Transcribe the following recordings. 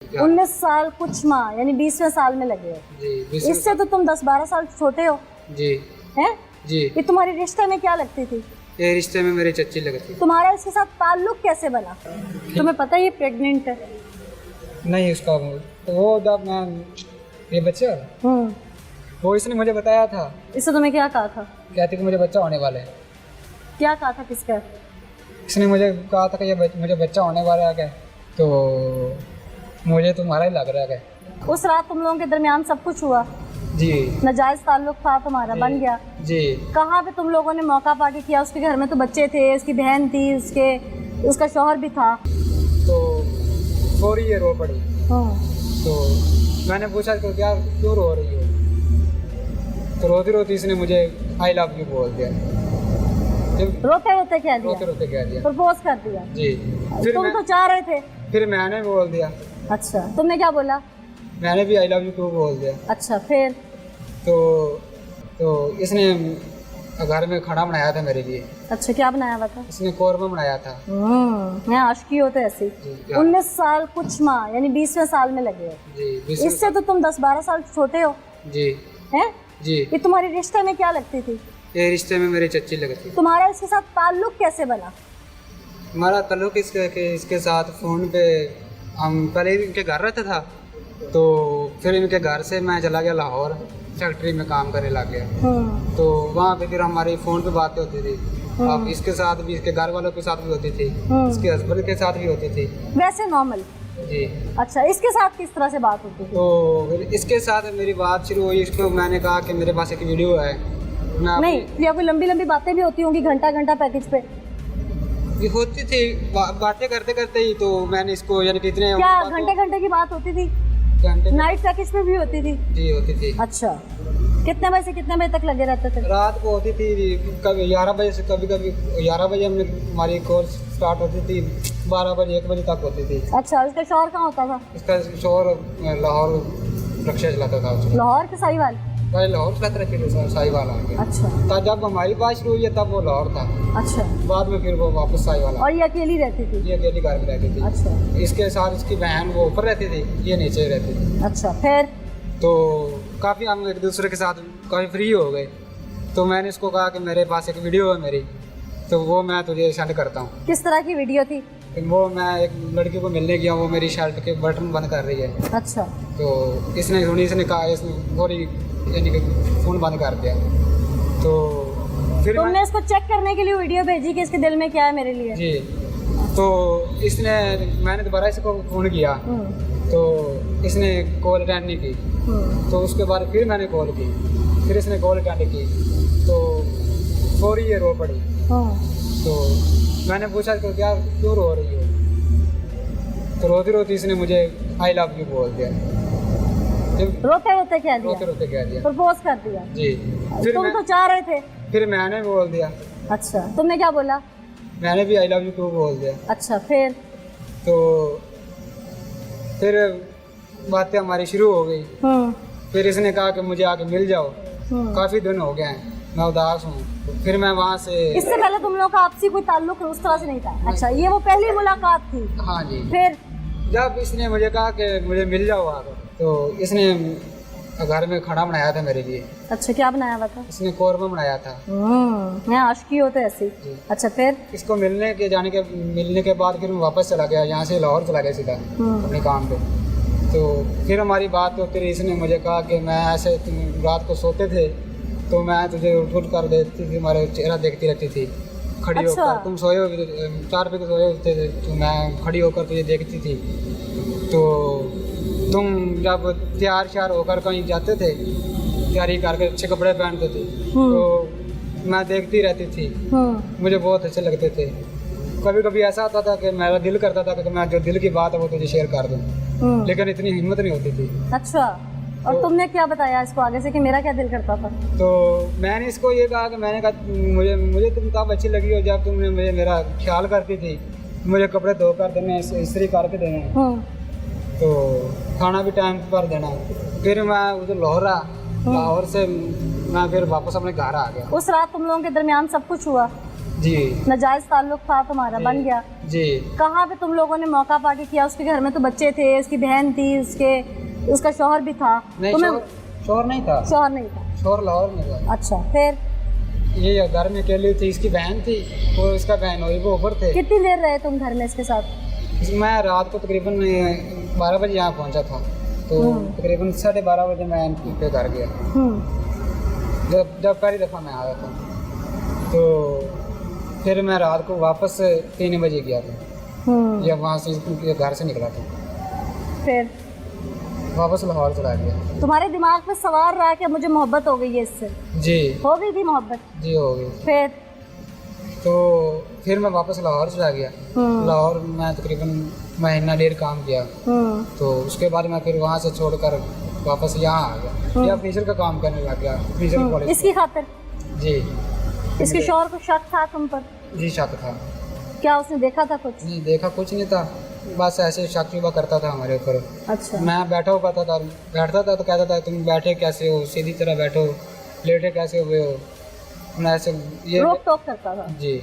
19 साल कुछ माह यानी 20वें साल में लगे हो जी। इससे तो तुम 10-12 साल छोटे हो जी हैं? जी। ये तुम्हारे रिश्ते में क्या लगती थी? ये रिश्ते में मेरी चच्ची लगती। तुम्हारा इसके साथ ताल्लुक कैसे बना? तुम्हें पता है ये प्रेग्नेंट है? नहीं उसका वो जब मैं ये बच्चा वो इसने मुझे बताया था। इससे तुम्हें क्या कहा था? कहती कि मुझे बच्चा होने वाला है। क्या कहा था? किसका? इसने मुझे कहा था कि ये मुझे बच्चा होने वाला है क्या, तो मुझे तुम्हारा ही लग रहा है। उस रात तुम लोगों के दरमियान सब कुछ हुआ? जी। नाजायज ताल्लुक था तुम्हारा, बन गया? जी। कहाँ पे तुम लोगों ने मौका पार्टी किया? उसके घर में तो बच्चे थे, उसकी बहन थी, उसका शौहर भी था। तो फौरी ये रो पड़ी। तो मैंने पूछा तो क्या क्यों रो रही हो, तो रोती रोती इसने मुझे आई लव यू बोल दिया। रोते रोते क्या दिया? रोते रोते कह दिया। प्रपोज कर दिया? जी। तुम तो चाह रहे थे। फिर मैंने बोल दिया। अच्छा, तुमने क्या बोला? मैंने भी आई लव यू टू बोल दिया। अच्छा, फिर? तो इसने घर में खाना बनाया था मेरे लिए। अच्छा, क्या बनाया हुआ था? इसने कौरमा बनाया था। मैं आशिकी होते ऐसी। 19 साल कुछ माह यानी 20वें साल में लगे हो जी। इससे तो तुम 10-12 साल छोटे हो जी हैं? जी। ये तुम्हारे रिश्ते में क्या लगती थी? ये रिश्ते में मेरी चच्ची लगती। तुम्हारा इसके साथ ताल्लुक कैसे बना? हमारा ताल्लुक इसके साथ फ़ोन पे हम पहले इनके घर रहता था, तो फिर इनके घर से मैं चला गया लाहौर, फैक्ट्री में काम करने लग गया। तो वहाँ पे फिर हमारी फ़ोन पे बातें होती थी। अब इसके साथ भी, इसके घर वालों के साथ भी होती थी, इसके हस्बैंड के साथ भी होती थी। वैसे नॉर्मल? जी। अच्छा, इसके साथ किस तरह से बात होती थी? तो फिर इसके साथ मेरी बात शुरू हुई। इसको मैंने कहा कि मेरे पास एक वीडियो है। नहीं, या कोई लंबी लंबी बातें भी होती होंगी घंटा घंटा पैकेज पे? ये होती थी बातें करते करते ही। तो मैंने इसको यानी कितने क्या घंटे घंटे की बात होती थी? घंटे नाइट पैकेज पे भी होती थी? जी होती थी। अच्छा, कितने बजे से कितने बजे तक लगे रहते थे? रात को होती थी कभी 11 बजे से, कभी कभी 11 बजे हमने हमारी कोर्स स्टार्ट होती थी, 12 बजे 1 बजे तक होती थी। अच्छा, उसका शौहर कहाँ होता था? इसका शोर लाहौर रक्षा चलाता था उसको। लाहौर के साहिवाल? पहले लाहौर चलाता था, फिर साहिवाल आ गया। अच्छा। तब जब हमारी बात शुरू हुई है तब वो लाहौर था। अच्छा। बाद में फिर वो वापस साहिवाल आ और ये अकेली रहती थी? ये अकेली घर में रहती थी। अच्छा। इसके साथ इसकी बहन वो ऊपर रहती थी, ये नीचे रहती थी। अच्छा, फिर? तो काफ़ी हम एक दूसरे के साथ काफ़ी फ्री हो गए। तो मैंने इसको कहा कि मेरे पास एक वीडियो है मेरी, तो वो मैं तुझे सेंड करता हूँ। किस तरह की वीडियो थी? वो मैं एक लड़की को मिलने गया, वो मेरी शर्ट के बटन बंद कर रही है। अच्छा। तो इसने सुनी, इसने कहा, इसने पूरी यानी कि फ़ोन बंद कर दिया। तो फिर तुमने इसको चेक करने के लिए वीडियो भेजी कि इसके दिल में क्या है मेरे लिए? जी। तो मैंने दोबारा इसको फ़ोन किया, तो इसने कॉल अटेंड नहीं की। तो उसके बाद फिर मैंने कॉल की, फिर इसने कॉल अटेंड की, तो फौरी ये रो पड़ी। तो मैंने पूछा तो क्या क्यों रो रही हो, तो रोती रोती इसने मुझे आई लव यू बोल दिया। रोते रोते क्या दिया? रोते रोते कह दिया। प्रपोज कर दिया? जी। फिर तुम तो चाह रहे थे। फिर मैंने बोल दिया। अच्छा, तुमने क्या बोला? मैंने भी आई लव यू टू बोल दिया। अच्छा, फिर? तो फिर बातें हमारी शुरू हो गई। फिर इसने कहा कि मुझे आके मिल जाओ, काफ़ी दिन हो गए हैं, मैं उदास हूँ। फिर मैं वहाँ से, इससे पहले तुम लोग का आपसी कोई ताल्लुक उस तरह से नहीं था? अच्छा, ये वो पहली मुलाकात थी? हाँ जी। फिर जब इसने मुझे कहा कि मुझे मिल जाओ आकर, तो इसने घर में खाना बनाया था मेरे लिए। अच्छा, क्या बनाया हुआ था? इसने कौरमा बनाया था। मैं आशिकी होते ऐसी। अच्छा, फिर? इसको मिलने के बाद फिर मैं वापस चला गया, यहाँ से लाहौर चला गया सीधा अपने काम पे। तो फिर हमारी बात होती रही। इसने मुझे कहा कि मैं ऐसे, तुम रात को सोते थे तो मैं तुझे उठ कर देती थी, तुम्हारा चेहरा देखती रहती थी खड़ी होकर। तुम सोए 4 पे सोए होते थे, तो मैं खड़ी होकर तुझे देखती थी। तो तुम जब तैयार श्यार होकर कहीं जाते थे, तैयारी करके अच्छे कपड़े पहनते थे, तो मैं देखती रहती थी, मुझे बहुत अच्छे लगते थे। कभी कभी ऐसा होता था कि मेरा दिल करता था कि मैं जो दिल की बात है वो तुझे शेयर कर दूं, लेकिन इतनी हिम्मत नहीं होती थी। अच्छा, और तो तुमने क्या बताया इसको आगे से कि मेरा क्या दिल करता था? तो मैंने इसको ये कहा कि मैंने कहा मुझे तुम तब अच्छी लगी हो जब तुमने मुझे मेरा ख्याल करती थी, मुझे कपड़े धोकर देने, इस्त्री करके देने, तो खाना भी टाइम पर देना। फिर मैं उधर लाहौर से मैं फिर वापस अपने घर आ गया। उस रात तुम लोगों के दरमियान सब कुछ हुआ? जी नाजायज ताल्लुक था तुम्हारा, बन गया। जी। कहाँ पे तुम लोगों ने मौका पार्टी किया? उसके घर में तो बच्चे थे, उसकी बहन थी, उसका शौहर भी था। नहीं, शौहर नहीं था। शौहर नहीं था। शौहर लाहौर में था। अच्छा, फिर ये घर में अकेली थी, इसकी बहन थी और इसका बहन हुई, वो ऊपर थे। कितनी देर रहे तुम घर में इसके साथ? मैं रात को तकरीबन 12 बजे यहाँ पहुँचा था, तो तकरीबन 12:30 बजे मैं इनके घर गया। जब पहली दफ़ा मैं आया था, तो फिर मैं रात को वापस 3 बजे गया था, जब वहाँ से इसके घर से निकला था, फिर वापस लाहौर चला गया। तुम्हारे दिमाग में सवार रहा कि मुझे मोहब्बत हो गई है इससे? जी। हो गई थी मोहब्बत? जी हो गई। फिर मैं वापस लाहौर चला गया। लाहौर में तकरीबन महीना डेढ़ काम किया, तो उसके बाद मैं फिर वहाँ से छोड़कर वापस यहाँ आ गया। या फिशर का काम करने लग गया, फिशर कॉलेज। इसकी खातिर? जी। इसके शौहर को शक था तुम पर? जी शक था। क्या उसने देखा था कुछ? नहीं देखा कुछ नहीं था, बस ऐसे शक शुबा करता था हमारे ऊपर। अच्छा। मैं बैठा हुआ था, बैठता था तो कहता था तुम बैठे कैसे हो, सीधी तरह बैठो, लेटे कैसे हुए हो, मैं ऐसे ये रोक टोक करता था। जी।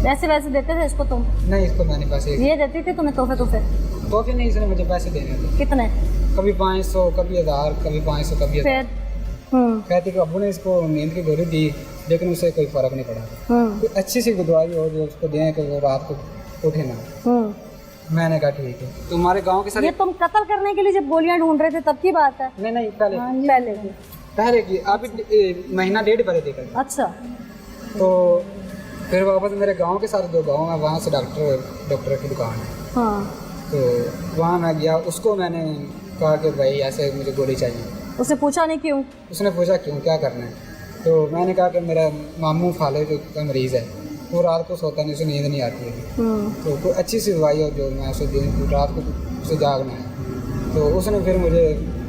पैसे वैसे देते थे इसको तुम? नहीं, इसको मैंने पैसे ये देती थी तुम्हें तोहफे नहीं, इसने मुझे पैसे देने थे। कितने? कभी 500, कभी 1000, कभी 500, कभी 1000। कहती कि अब्बू ने इसको नींद की गोली दी, लेकिन उससे कोई फर्क नहीं पड़ा। तो अच्छी सी दवाई हो जो उसको दें कि वो रात को उठे ना। मैंने कहा ठीक है। तुम्हारे गांव के साथ ये तुम कत्ल करने के लिए जब गोलियां ढूंढ रहे थे तब की बात है? नहीं पहले की अभी महीना डेढ़ पहले देखा। अच्छा। तो फिर वापस मेरे गांव के साथ 2 गाँव है, वहाँ से डॉक्टर की दुकान है। हाँ। तो वहाँ मैं गया, उसको मैंने कहा कि भाई ऐसे मुझे गोली चाहिए। उसने पूछा नहीं क्यों? उसने पूछा क्यों, क्या करना है? तो मैंने कहा कि मेरा मामू फाले का मरीज़ है, वो रात को सोता नहीं, उसे नींद नहीं आती है, तो कोई अच्छी सी दवाई हो जो मैं उसे दिन रात को उसे जागना है। तो उसने फिर मुझे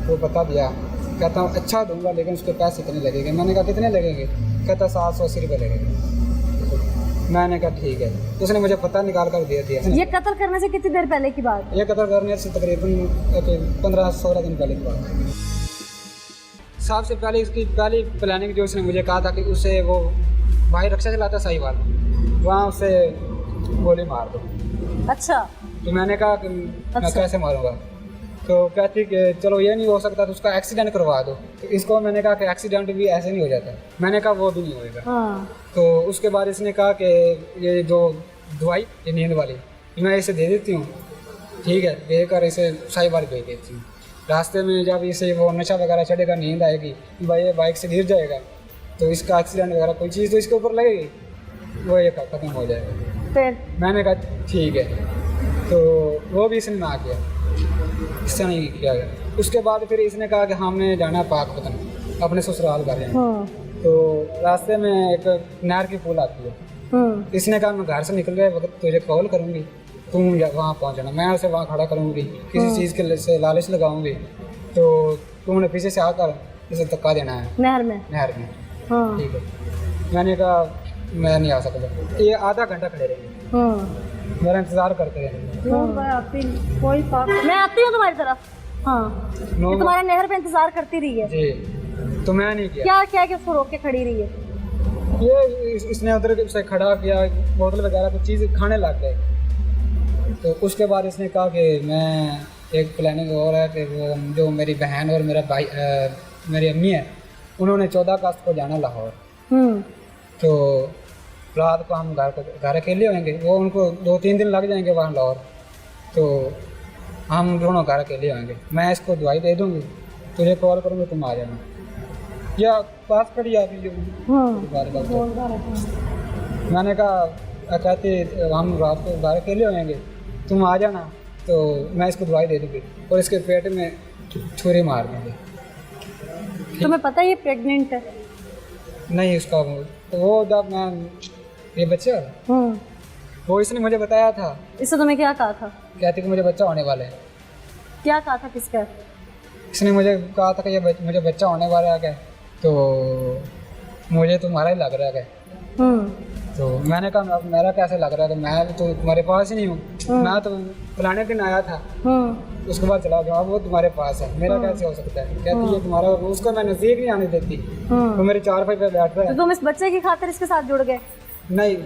वो बता दिया, कहता हूँ अच्छा दूंगा लेकिन उसके पैसे कितने लगेंगे? मैंने कहा कितने लगेंगे? कहता 780 रुपये लगेंगे। मैंने कहा ठीक है। उसने मुझे पता निकाल कर दे दिया। ये कत्ल करने से कितनी देर पहले की बात? ये कत्ल करने से तकरीबन 15-16 दिन पहले की बात। सबसे पहले इसकी पहली प्लानिंग जो उसने मुझे कहा था कि उसे वो भाई रक्षा चलाता साहिवाल, वहाँ उसे गोली मार दो। अच्छा। तो मैंने कहा कि मैं कैसे मारूंगा? तो कहती कि चलो ये नहीं हो सकता तो उसका एक्सीडेंट करवा दो। तो इसको मैंने कहा कि एक्सीडेंट भी ऐसे नहीं हो जाता। मैंने कहा वो भी नहीं होएगा। हाँ। तो उसके बाद इसने कहा कि ये जो दवाई ये नींद वाली मैं इसे दे देती हूँ, ठीक है, देकर इसे साहिवाल भेज देती हूँ। रास्ते में जब इसे वो नशा वगैरह चढ़ेगा, नींद आएगी, भाई ये बाइक से गिर जाएगा तो इसका एक्सीडेंट वगैरह कोई चीज़ तो इसके ऊपर लगेगी, वो ये ख़त्म हो जाएगा। फिर मैंने कहा ठीक है। तो वो भी इसने ना किया, इससे नहीं किया गया। उसके बाद फिर इसने कहा कि हमने जाना पाकपतन अपने ससुराल घर जाना। तो रास्ते में एक नहर की पुल आती है। इसने कहा मैं घर से निकल गए वक्त तुझे कॉल करूँगी, तुम वहाँ पहुँचना, मैं उसे वहाँ खड़ा करूँगी, किसी चीज़ के से लालच लगाऊँगी, तो तुमने पीछे से आकर इसे धक्का देना है नहर में। ठीक है। मैंने कहा मैं नहीं आ सकता। ये आधा घंटा खड़े रहेंगे, मेरा इंतज़ार करते रहेंगे। मैं आती हूँ तुम्हारी तरफ। हाँ। तुम्हारा नहर पे इंतज़ार करती रही है जी। तो मैं नहीं किया। क्या कि उसको रोक के खड़ी रही है? ये इसने उधर से खड़ा किया, बोतल वगैरह कुछ चीज़ खाने लग गए। तो उसके बाद इसने कहा कि मैं एक प्लानिंग और है कि वो जो मेरी बहन और मेरा भाई मेरी अम्मी है, उन्होंने 14 अगस्त को जाना लाहौर। तो रात को हम घर अकेले होंगे, वो उनको 2-3 दिन लग जाएंगे वहाँ लाहौर, तो हम दोनों घर अकेले होंगे। मैं इसको दवाई दे दूँगी, तुझे कॉल करूँगी, तुम आ जाना, या पास खड़ी आ रही हो। मैंने कहा कहते हम रात को घर अकेले होंगे, तुम आ जाना, तो मैं इसको दवाई दे दूँगी और इसके पेट में छुरी मार दूँगी। तुम्हें पता है ये प्रेग्नेंट है? नहीं, उसका वो जब मैं ये बच्चा वो इसने मुझे बताया था। इससे तुम्हें क्या कहा था? कहती कि मुझे बच्चा होने वाला है। क्या कहा था? किसका? इसने मुझे कहा था कि ये मुझे बच्चा होने वाला है, तो मुझे तुम्हारा ही लग रहा है। तो मैंने कहा अब मेरा कैसे लग रहा है, तो मैं तो तुम्हारे पास ही नहीं हूँ, मैं तो फलाने दिन आया था, उसके बाद चला गया, वो तुम्हारे पास है, मेरा कैसे हो सकता है? कहती है तुम्हारा, उसको मैं नज़दीक नहीं आने देती, वो मेरे 4 भाई पे बैठ रहा है। तो तुम इस बच्चे की खातिर इसके साथ जुड़ गए? नहीं,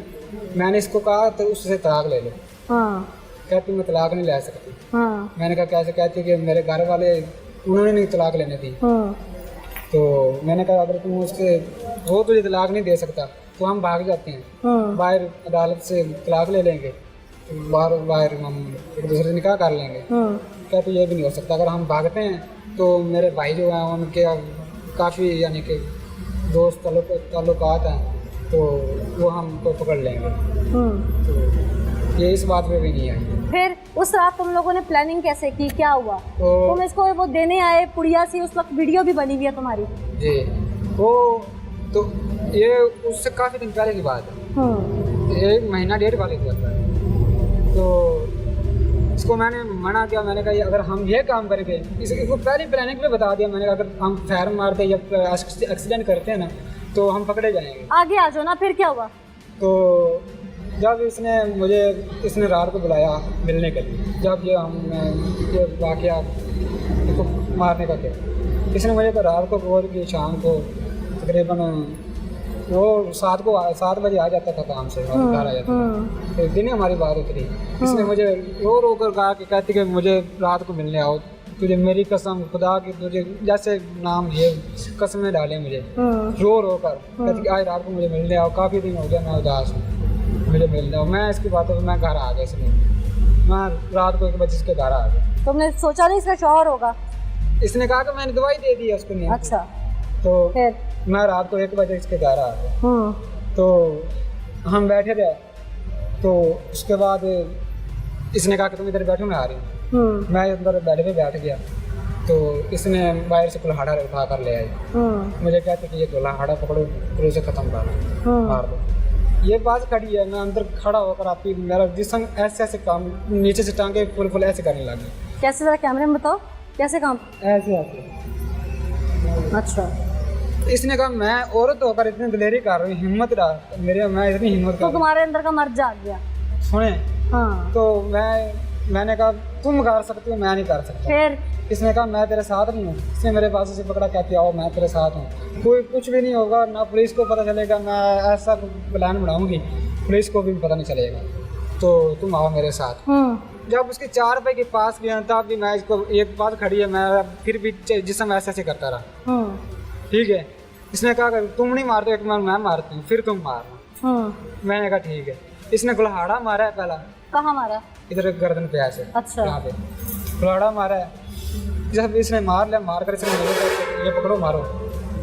मैंने इसको कहा तो उससे तलाक ले लो। हाँ कहती मैं तलाक नहीं ले सकती। हाँ मैंने कहा कैसे? कहती कि मेरे घर वाले उन्होंने नहीं तलाक लेने दी। हाँ तो मैंने कहा अगर तुम उससे वो तुझे तलाक नहीं दे सकता तो हम भाग जाते हैं, हाँ बाहर अदालत से तलाक ले लेंगे, तो बाहर हम एक दूसरे से निकाह कर लेंगे। हाँ कहते ये भी नहीं हो सकता, अगर हम भागते हैं तो मेरे भाई जो हैं उनके काफ़ी यानी कि दोस्त ताल्लुकात हैं तो वो हमको पकड़ लेंगे। तो ये इस बात पे भी नहीं आई। फिर उस रात तुम लोगों ने प्लानिंग कैसे की, क्या हुआ? तो तुम इसको वो देने आए पुड़िया सी, उस वक्त वीडियो भी बनी हुई है तुम्हारी। जी वो तो ये उससे काफ़ी दिन पहले की बात है, 1 महीना 1.5 पहले की बात है। तो इसको मैंने मना किया, मैंने कहा अगर हम ये काम करेंगे, इसको पहले प्लानिंग पे बता दिया मैंने कहा अगर हम फायर मारते या एक्सीडेंट करते हैं ना तो हम पकड़े जाएंगे। आगे आ जाओ ना, फिर क्या हुआ? तो जब इसने रात को बुलाया मिलने के लिए, जब ये वाक़या इसको मारने का किया, इसने मुझे रात को बोल की शाम को तकरीबन वो 7 बजे आ जाता था काम से और घर आ जाता था। तो दिन हमारी बात होती रही। इसने मुझे रो कर कहा कि कहती कि मुझे रात को मिलने आओ, तुझे मेरी कसम खुदा की, तुझे जैसे नाम ये कसमें डाले मुझे रो कर, कहती आज रात को मुझे मिलने आओ, काफ़ी दिन हो गया मैं उदास हूँ, मुझे मिलने आओ। मैं इसकी बातों पर मैं घर आ गया, इसलिए मैं रात को 1 बजे इसके घर आ गया। तुमने सोचा नहीं इसका शौहर होगा? इसने कहा कि मैंने दवाई दे दी है उसको। नहीं अच्छा, तो फिर मैं रात को 1 बजे इसके घर आ गया। तो हम बैठे रहे, तो उसके बाद इसने कहा कि तुम इधर बैठो, मैं आ रही हूँ। मैं अंदर बेड पे बैठ गया, तो इसने बाहर से कुल्हाड़ा उठा कर ले आई। मुझे कहते कि ये कुल्हाड़ा पकड़ो, फिर उसे ख़त्म करो, मार दो। ये बात खड़ी है, मैं अंदर खड़ा होकर आपकी मेरा जिस्म ऐसे काम नीचे से टांगे फुल ऐसे करने लगी। कैसे? जरा कैमरे में बताओ कैसे काम? ऐसे। अच्छा, इसने कहा मैं औरत होकर इतनी दिलेरी कर रही हूँ, हिम्मत रहा मेरे, मैं इतनी हिम्मत तो तुम्हारे अंदर का मर्द जाग गया। सुने। हाँ। तो मैंने कहा तुम कर सकती हो, मैं नहीं कर सकता। फिर इसने कहा मैं तेरे साथ नहीं हूँ। इसने मेरे पास से पकड़ा, कहती आओ मैं तेरे साथ हूँ, कोई कुछ भी नहीं होगा, ना पुलिस को पता चलेगा, मैं ऐसा प्लान बनाऊंगी पुलिस को भी पता नहीं चलेगा, तो तुम आओ मेरे साथ। जब उसके 4 रुपए के पास गया तब भी मैं इसको, एक बात खड़ी है, मैं फिर भी जिसम ऐसे करता रहा। ठीक है। इसने कहा तुम नहीं मारते, एक मैं मारती हूँ, फिर तुम मारना। मैंने कहा ठीक है। इसने कुल्हाड़ा मारा है पहला। कहाँ मारा? इधर गर्दन पे ऐसे। अच्छा। यहाँ पे कुल्हाड़ा मारा है। जब इसने मार लिया, मार कर इसने ये पकड़ो मारो,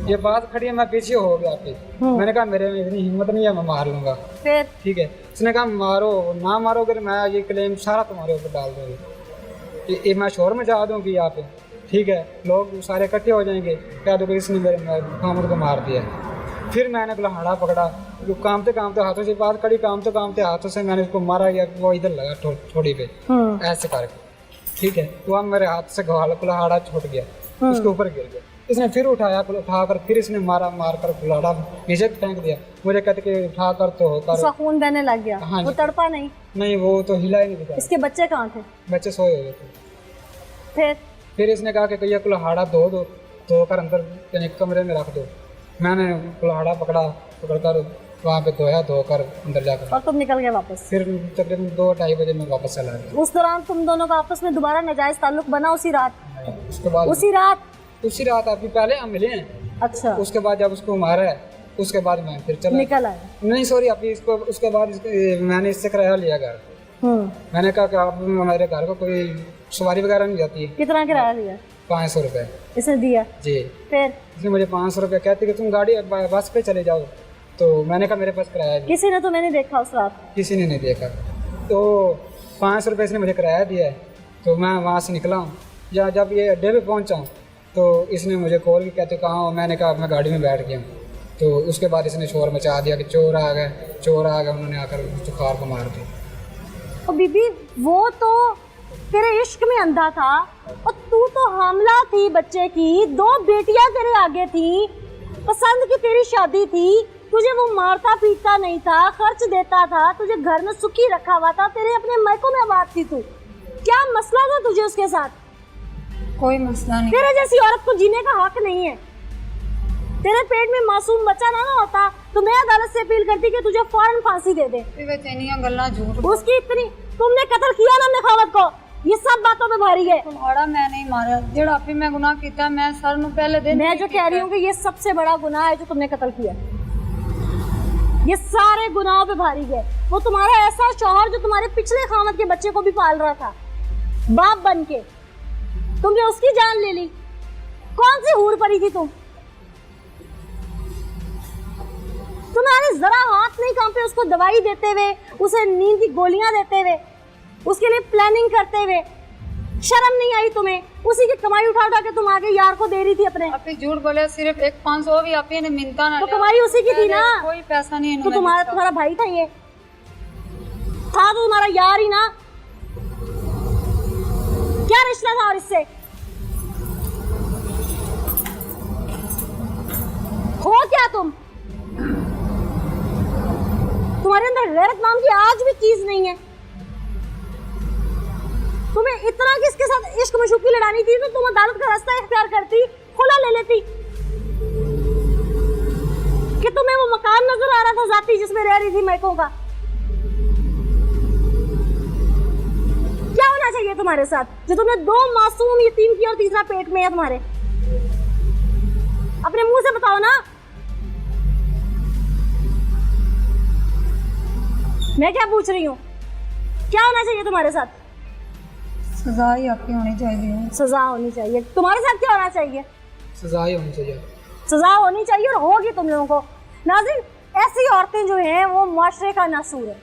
ये बात खड़ी है, मैं पीछे हो गया आपकी। मैंने कहा मेरे में इतनी हिम्मत नहीं है, मैं मार लूंगा। फिर ठीक है। इसने कहा मारो, ना मारोगे मैं ये क्लेम सारा तुम्हारे ऊपर डाल दूंगी, ये मैं शोर मचा दूंगी यहाँ पे। ठीक है, लोग सारे इकट्ठे हो जाएंगे, कह दोगे इसने मेरे खामद को मार दिया। फिर मैंने कुल्हाड़ा पकड़ा, जो कामते कामते हाथों से बात करी, कामते कामते हाथों से मैंने उसको मारा, या वो इधर लगा थोड़ी पे ऐसे करके। ठीक है, तो अब मेरे हाथ से कुल्हाड़ा छूट गया, उसके ऊपर गिर गया। इसने फिर उठाकर फिर इसने मार कर कुल्हाड़ा नीचे फेंक दिया। मुझे कहते कि उठा कर तो होकर उसका खून बहने लग गया। हाँ, वो तड़पा नहीं? नहीं, वो तो हिला ही नहीं था। इसके बच्चे कहाँ थे? बच्चे सोए हुए थे। फिर इसने कहा कि ये कुल्हाड़ा धोकर अंदर यानी कमरे में रख दो। मैंने कुल्हाड़ा पकड़कर वहाँ पे धोकर अंदर जाकर, और तुम निकल गए वापस? फिर तकरीबन 2-2:30 बजे में वापस चला गया। उस दौरान तुम दोनों का आपस में दोबारा नाजायज ताल्लुक बना उसी रात? उसके बाद उसी रात आपकी पहले हम मिले हैं। अच्छा। उसके बाद जब उसको मारा है, उसके बाद मैं फिर चला निकल आया? नहीं सॉरी, अभी इसको उसके बाद मैंने इससे किराया लिया घर। मैंने कहा कि आप हमारे घर को कोई सवारी वगैरह नहीं जाती है। कितना किराया लिया? 500 रुपये इसने दिया? जी। फिर इसने मुझे 500 रुपये कहती कि तुम गाड़ी बस पे चले जाओ, तो मैंने कहा मेरे पास किराया। किसी ने तो मैंने देखा उस रात? किसी ने नहीं देखा। तो 500 रुपये इसने मुझे किराया दिया है, तो मैं वहाँ से निकला हूँ। जब ये अड्डे पे पहुँचा हूँ तो इसने मुझे कॉल की, कहते कहाँ हो? मैंने कहा मैं गाड़ी में बैठ गया हूँ। तो उसके बाद इसने शोर मचा दिया कि चोर आ गए, उन्होंने आकर चुखार को मार दिया। और बीबी वो तो तेरे इश्क में अंधा था, और तू तो हामला थी बच्चे की, 2 बेटियां तेरे आगे थी, पसंद की तेरी शादी थी, तुझे वो मारता पीटता नहीं था, खर्च देता था, तुझे घर में सुखी रखा हुआ था, तेरे अपने मायकों में आबाद थी तू। क्या मसला था तुझे उसके साथ? कोई मसला नहीं। तेरे जैसी औरत को जीने का हक नहीं है। तेरे पेट में मासूम बच्चा ना होता तो मैं अदालत से अपील करती कि तुझे फौरन फांसी दे दे। उसकी इतनी, तुमने कत्ल किया ना अपने खावत को, ये सब बातों पे भारी है। तुम्हारा मैं नहीं मारा, जेड़ा आपी मैं गुनाह किया, मैं सर नु पहले दिन मैं जो कह रही हूँ कि ये सबसे बड़ा गुनाह है जो तुमने कत्ल किया। ये सारे गुनाहों पे भारी है। वो तुम्हारा ऐसा शौहर जो तुम्हारे पिछले खामद के बच्चे को भी पाल रहा था बाप बन के, तुमने उसकी जान ले ली। कौन सी हूर परी थी तुम? तुम्हारे जरा हाथ नहीं कांपे उसको दवाई देते हुए, उसे नींद की गोलियां देते हुए, उसके लिए प्लानिंग करते हुए? शर्म नहीं आई तुम्हें? उसी की कमाई उठा उठा के तुम आगे यार को दे रही थी अपने। आपी झूठ बोले, सिर्फ 1-500 भी आपी ने मिनता ना तो कमाई उसी की थी ना, कोई पैसा नहीं। तो तुम्हारा भाई था, ये था तो तुम्हारा यार ही ना। क्या रिश्ता था और इससे? हो क्या तुम? तुम्हारे अंदर गैरत नाम की आज भी चीज नहीं है। तुम्हें इतना किसके साथ इश्क मशूकी लड़ानी थी तो तुम अदालत का रास्ता इख्तियार करती, खुला ले लेती। कि तुम्हें वो मकान नजर आ रहा था जाती जिसमें रह रही थी मैकों का। क्या होना चाहिए तुम्हारे साथ जो तुमने 2 मासूम यतीम की और तीसरा पेट में है तुम्हारे? अपने मुंह से बताओ ना। मैं क्या पूछ रही हूँ? क्या होना चाहिए तुम्हारे साथ? सजा ही आपकी होनी चाहिए। सजा होनी चाहिए। तुम्हारे साथ क्या होना चाहिए? सजा ही होनी चाहिए। सजा होनी चाहिए और होगी तुम लोगों को। नाज़रीन, ऐसी औरतें जो हैं वो मुआशरे का नासूर है।